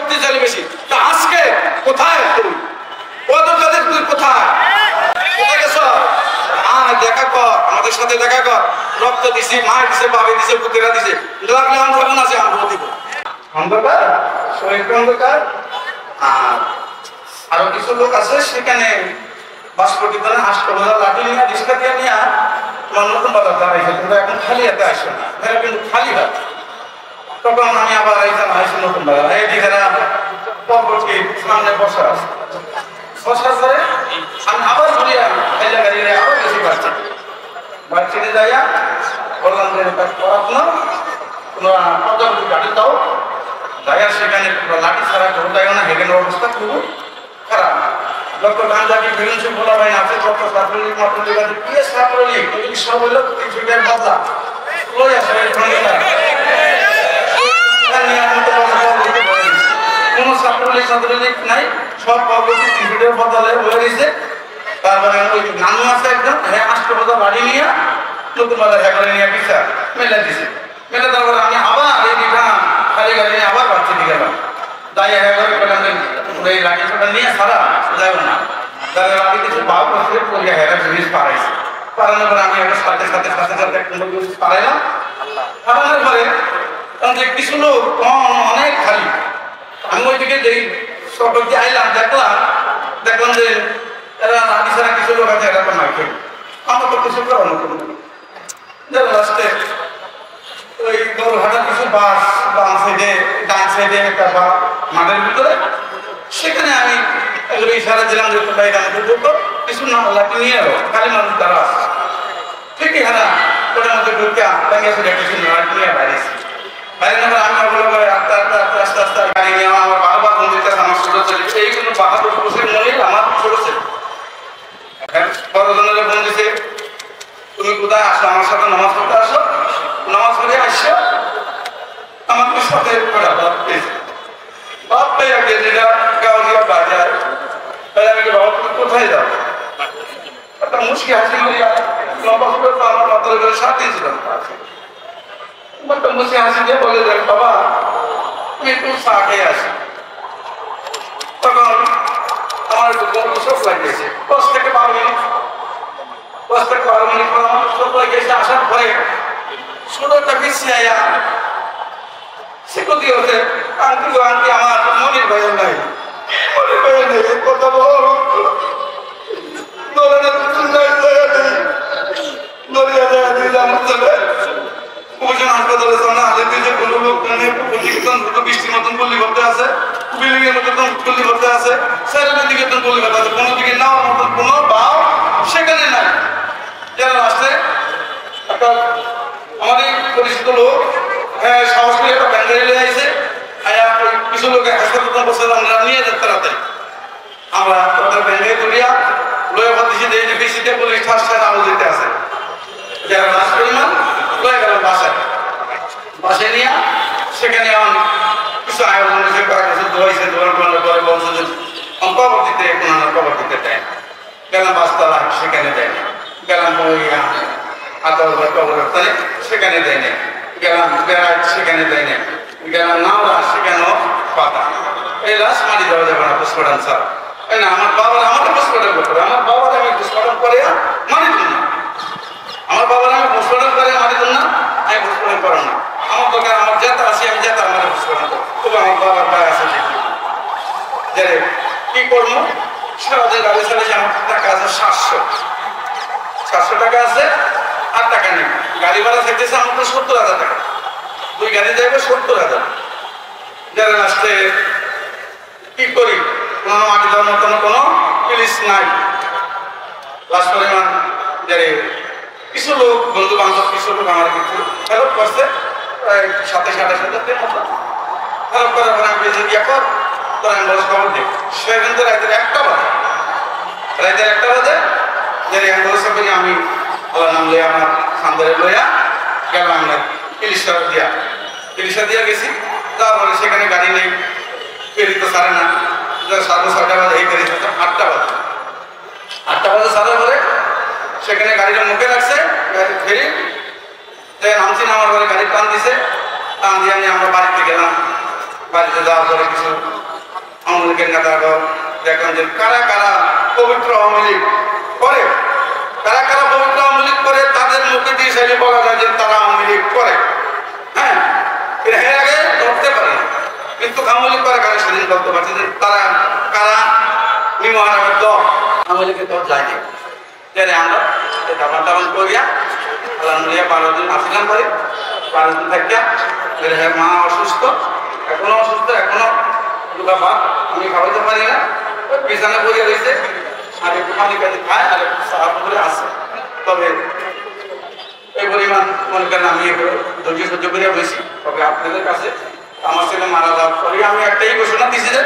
শক্তিশালী বেশি। তা আজকে কোথায় তুই? কত কাদের তুই কোথায়? কোথায় গেছ? দেখা কর, আমাদের সাথে দেখা কর। রক্ত দিছি, মায়ের দিছে, বাবা দিছে, পুতেরা দিছে, লাগলে আন্দোলন আছে, আমরা দিব। অন্ধকার, শহীদ অন্ধকার। আর আরো কিছু লোক আছে সেখানে বাসপটি করে হাসপাতাল লাঠি নিয়ে রিক্সা দিয়ে নিয়ে তোমার নতুন বাজার দাঁড়াইছে, তোমরা এখন খালি হাতে আসো না, এরা কিন্তু খালি হাত। তখন আমি আবার এইখানে আসি নতুন বাজার, এই দিকে পরবর্তী সামনে বসা আছে। বসার পরে আমি আবার ঘুরিয়ে খাইলা গাড়ি আবার বেশি বাড়ছি, বাড়ছিতে যাইয়া বললাম যে পড়াশোনা তোমরা পর্যাপ্ত গাড়ি দাও, যাইয়া সেখানে লাঠি ছাড়া কেউ যাইও না, হেগেন অবস্থা খুব খারাপ। ডক্টর গান্ধী বিরঞ্চি বলা হয় না আছে, ডক্টর ছাত্রলীগ মাত্রলীগ আছে, কি ছাত্রলীগ তুমি সব হইল কিছুটার বদলা লই আসে কোন ছাত্রলীগ ছাত্রলীগ নাই, সব পরবর্তী টিভিটার বদলে হয়ে গেছে। তারপরে ওই নানু আছে একজন, হ্যাঁ হাসপাতাল বাড়ি নিয়ে নতুন বাজার হ্যাঁ নিয়ে পিছা মেলে দিছে। মেলে দেওয়ার পরে আমি আবার এই দিঘা খালি গাড়ি নিয়ে আবার বাচ্চা দিকে গেলাম, তাই হ্যাঁ করে এই লাঠিটা নিয়ে সারা যাবে না, তাহলে আমি কিছু ভাব করতে পড়িয়া হেরা জিনিস পারাইছি। পারানোর পরে আমি একটা সাথে সাথে সাথে সাথে পারাইলাম। পারানোর পরে কিছু লোক অনেক খালি, আমি ওইদিকে যেই সকলকে আইলাম দেখলাম যে এরা লাঠি ছাড়া কিছু লোক আছে, এরা তো মাইকে আমার তো কিছু করার মতো লাস্টে ওই গরুহাটার কিছু বাস বাম সাইডে ডান সাইডে একটা বা মাঠের ভিতরে, সেখানে আমি ইশারা দিলাম যে তোমরা এটা আমাদের ঢুকো, কিছু না লাঠি নিয়ে এলো, খালি মানুষ দ্বারা আসছে ঠিকই। হ্যাঁ ওটার মধ্যে ঢুকে ব্যাঙ্গে ফিরে কিছু লাঠি নিয়ে বাইরেছি। বাইরে নেবার আমি ওগুলো করে আস্তে আস্তে আস্তে আস্তে আস্তে গাড়ি নিয়ে আমার বারবার বন্ধুটা আমার ছোট ছেলে, এই কোনো বাহাদুর পুরুষের মনেই আমার ছোট ছেলে বড়জনের বোন দিছে, তুমি কোথায় আসো, আমার সাথে নামাজ পড়তে আসো, নামাজ পড়ে আসছো আমাদের সাথে বাপ পেয়ে যেটা গাওয়া বাজার আমি বাবা তুমি কোথায় যাও, একটা মুশকিল হাসি করিয়া লম্বা ফুটো তো আমার মাথার উপরে সাথে ছিলাম, একটা মুশকিল হাসি দিয়ে বলে দেন বাবা তুমি একটু চা খেয়ে আসি। তখন আমার একটু বন্ধু চোখ লাগিয়েছে, 10 থেকে 12 মিনিট পর আমার চোখ লাগিয়েছে। আসার পরে ছোট একটা পিছিয়ে আয়া শিক্ষতি হচ্ছে আন্টি গো আন্টি আমার মনির ভাইয়ের নাই, মনির ভাইয়ের নেই কথা বল হাসপাতালে সামনে আগে যে কোনো লোক বৃষ্টির মতন গল্লি করতে আছে, বিল্ডিং এর মতন গল্লি করতে আছে, সাইডের দিকে গল্লি করতে আছে, কোনো দিকে নাও মতন কোনো বাও সেখানে নাই। যারা আসছে একটা আমাদের পরিচিত লোক সাহস করে একটা ব্যাঙ্গারি নিয়ে আসছে, কিছু লোক হাসপাতাল বসে আমরা নিয়ে যেতে রাতে আমরা তাদের ব্যাঙ্গারি তুলিয়া লয়ে দিচ্ছি যে বিসিতে পুলিশ ঠাস ঠাস আলো দিতে আছে, যারা লাশ পরিমাণ লয়ে গেল বাসায় নিয়ে সেখানে কিছু আয়োজন হয়েছে, কিছু ধোয়াইছে, ধোয়ার পরে বলছে যে কবর দিতে ওনার কবর দিতে দেয়, গেলাম বাসতলা সেখানে দেয় না, গেলাম আদালত কবরস্থানে সেখানে দেয় না, গেলাম বেড়ায় সেখানে দেয় না, গেলাম নাওরা সেখানেও পাতা, এই লাশ মারি দেওয়া যাবে না পোস্টমর্টম ছাড়া। না আমার বাবার আমাকে পোস্টমর্টম করতে হবে, আমার বাবার আমি পোস্টমর্টম করে মারি দিন না, আমার বাবার আমি পোস্টমর্টম করে মারি দিন না, আমি পোস্টমর্টম করো না, আমার দোকান আমার যেতে আসি আমি যেতে আমার পোস্টমর্টম করবো, তবে আমার বাবার গায়ে আছে যে কি করবো সারাদিন গাড়ি চালিয়েছি, আমার টাকা আছে 700 টাকা আছে, আর টাকা নেই, গাড়ি ভাড়া থাকতেছে আমার তো 70,000 টাকা, 2 গাড়ি যাইবে 70,000। যারা আসতে কি করি, কোনো মাটি দেওয়ার মতন কোনো পুলিশ নাই, লাশ পরিমাণ যারে কিছু লোক বন্ধু বান্ধব কিছু লোক আমার কিছু হেল্প করছে, প্রায় 27,000 মতো হেল্প করার পরে আমি ইয়ে কর তোর অ্যাম্বুলেন্স খবর দিই, সে কিন্তু রাতের 1টা বাজে যে অ্যাম্বুলেন্স করি আমি আল্লাহ নাম লইয়া আমার খানদারে লইয়া গেলাম আমরা ইলিশা দিয়া গেছি। তারপরে সেখানে গাড়ি নেই, পেরিতে সারে না, 6:30 বাজে এই পেরিতে 8টা বাজে সারার পরে সেখানে গাড়িটা মুখে রাখছে, গাড়ি ফেরি নামছি, নামার পরে গাড়ি টান দিছে, টান দিয়ে আমরা বাড়িতে গেলাম, বাড়িতে যাওয়ার পরে কিছু আওয়ামী লীগের নেতারা দেখেন যে কারা কারা পবিত্র আওয়ামী লীগ করে, কারা কারা পবিত্র আওয়ামী লীগ করে, তাদের মুখে দিয়ে সেটি বলা যায় যে তারা আওয়ামী লীগ করে। হ্যাঁ, এর আগে ধরতে পারে না, কিন্তু আওয়ামী লীগ করে কারা সেদিন বলতে পারছে যে তারা কারা নিমহানের দল আওয়ামী লীগের দল যায়নি। যাই আমরা দাবার দাবান করিয়া আলহামদুলিল্লাহ 12 দিন আসিলাম পরে 12 দিন থাকিয়া মা অসুস্থ, এখনো অসুস্থ, এখনো দুটা ভাত আমি খাওয়াইতে পারি না, বিছানা করিয়া রয়েছে, আর একটু পানি কাজে খায় আর একটু সাহায্য করে আসে। তবে এই পরিমাণ মনে করেন আমি ধৈর্য সহ্য করিয়া বসি। তবে আপনাদের কাছে আমার ছেলে মারা যাওয়ার পরে আমি একটাই ঘোষণা দিছি যে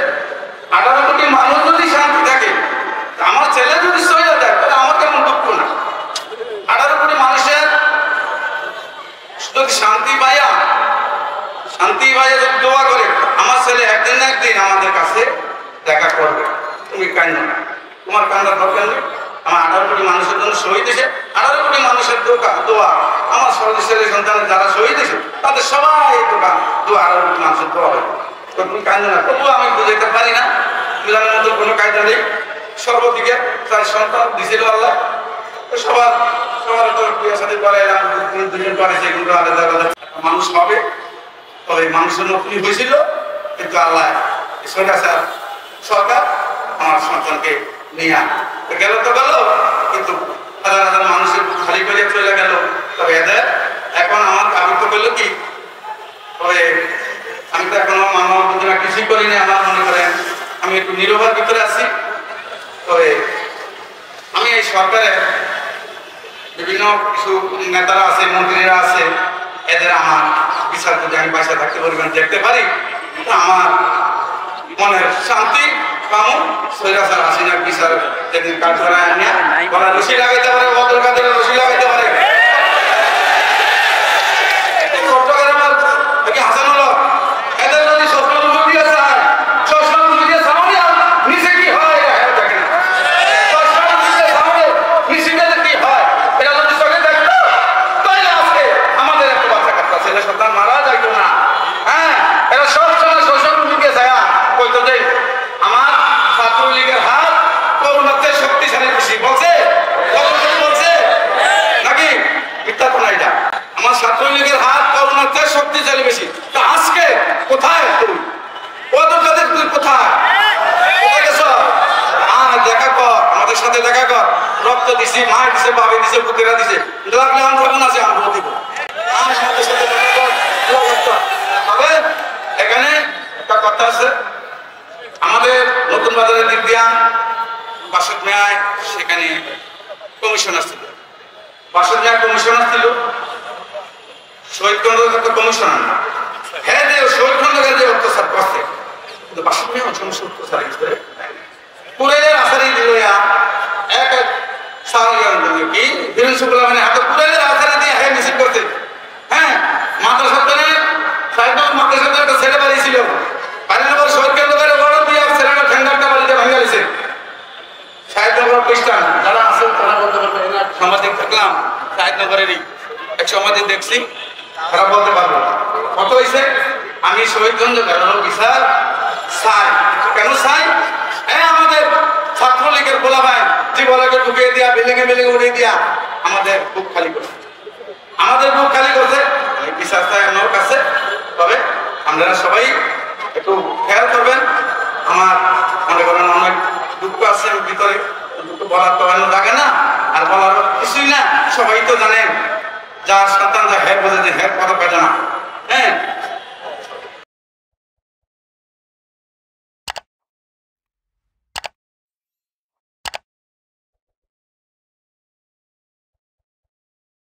18 কোটি মানুষ যদি শান্তি থাকে, আমার ছেলে যদি সইয়া যায় তাহলে আমার কেমন দুঃখ না। 18 কোটি মানুষের যদি শান্তি পাইয়া যদি দোয়া করে, আমার ছেলে একদিন না একদিন আমাদের কাছে দেখা করবে। তুমি কান্না না, তোমার কান্নার দরকার নেই। আমার 18 কোটি মানুষের জন্য শহীদ হয়েছে, 18 কোটি মানুষের দোয়া, আমার ছেলে সন্তানের যারা শহীদ হয়েছে তাদের সবাই দোয়া 18 কোটি মানুষের দোয়া হয়। তো তুমি কান্না না, তবুও আমি বুঝাইতে পারি না, বুঝানোর মতো কোনো কায়দা নেই। সর্বদিকে তার সন্তান দিছিল আল্লাহ, সবার তো বিয়ে সাথে করে এলাম, দুজন করেছে, কিন্তু আলাদা আলাদা মানুষ হবে। তবে মানুষের নকলি হয়েছিল, কিন্তু আল্লাহ সরকার আমার সন্তানকে নিয়ে গেল তো গেল, কিন্তু হাজার হাজার মানুষের খালি করে চলে গেল। তবে এদের এখন আমার আমি তো বললো কি, তবে আমি তো এখনো মানব যোজনা কিছুই করিনি। আমার মনে করেন আমি একটু নীরবের ভিতরে আছি। তবে আমি এই সরকারের বিভিন্ন কিছু নেতারা আছে, মন্ত্রীরা আছে, এদের আমার বিচার যদি আমি পাশে থাকতে পরিমাণ দেখতে পারি, আমার মনের শান্তি পাবো। সৈরাচার হাসিনার বিচার যেদিন কাঠগড়ায় আনিয়া ওরা রশি লাগাইতে পারে, বদল কাদের রশি লাগাইতে পারে। চট্টগ্রামের হাসানুল হক এদের যদি সচল মিডিয়া চায়, সচল মিডিয়া সামনে নিচে কি হয় দেখে না, সচল মিডিয়া সামনে নিচে কি হয় এটা যদি চোখে দেখতো তাহলে আজকে আমাদের একটা বাচ্চা কাচ্চা ছেলে সন্তান মারা যাইতো না। হ্যাঁ, এরা সব সময় সোশ্যাল মিডিয়া যায় কইতো যে আমার ছাত্রলীগের হাত করোনার চেয়ে শক্তিশালী বেশি বলছে, বলছে নাকি মিথ্যা কোন এটা? আমার ছাত্রলীগের হাত করোনার চেয়ে শক্তিশালী বেশি। তা আজকে কোথায় তুই, তুই কোথায় গেছ? দেখা কর, আমাদের সাথে দেখা কর। রক্ত দিছি, মা দিছে, বাবা দিছে, পুতেরা দিছে, লাগলে আমার কেমন আছে আমরা দিব। আমাদের সাথে দেখা কর। তবে এখানে একটা কথা আছে, আমাদের নতুন বাজারের দিক দিয়া বাসদ মেয়ায় সেখানে কমিশন আসছিল, বাসদ মেয়ায় কমিশন আসছিল, শহীদ খন্দকার কমিশনার না, হ্যাঁ যে শহীদ খন্দকার যে অত্যাচার করছে, কিন্তু বাসদ মেয়ে সমস্ত অত্যাচার করে কুড়াইলের আসারি দিল এক কি বিধানসভা মানে হাতে কুড়াইলের আসারি দিয়ে হ্যাঁ মিছিল করছে। হ্যাঁ, মাদ্রাসার মাদ্রাসাতে একটা ছেলে বাড়িয়েছিল, বাড়ির পর শহীদ কেন্দ্রের বড় দিয়ে ছেলেটা ঠেঙ্গারটা বাড়িতে ভেঙে গেছে। সাহিত্যনগর খ্রিস্টান যারা আছে তারা বলতে পারবে, সাংবাদিক থাকলাম সাহিত্যনগরেরই এক সাংবাদিক দেখছি, তারা বলতে পারবো কত হয়েছে। আমি শহীদগঞ্জ বিচার চাই, কেন চাই? হ্যাঁ, আমাদের ছাত্রলীগের বলা ভাই জীবনকে ঢুকিয়ে দিয়া বিল্ডিংয়ে বিল্ডিংয়ে উড়িয়ে দিয়া আমাদের বুক খালি করছে, আমাদের বুক খালি করছে। আমি বিচার চাই আমার কাছে। তবে আপনারা সবাই একটু খেয়াল করবেন, আমার মনে করেন অনেক দুঃখ আছে ভিতরে, দুঃখ বলার তো লাগে না, আর বলার কিছুই না। সবাই তো জানেন, যার সন্তান যা হ্যাঁ বোঝে যে হ্যাঁ কথা কাজে না। হ্যাঁ,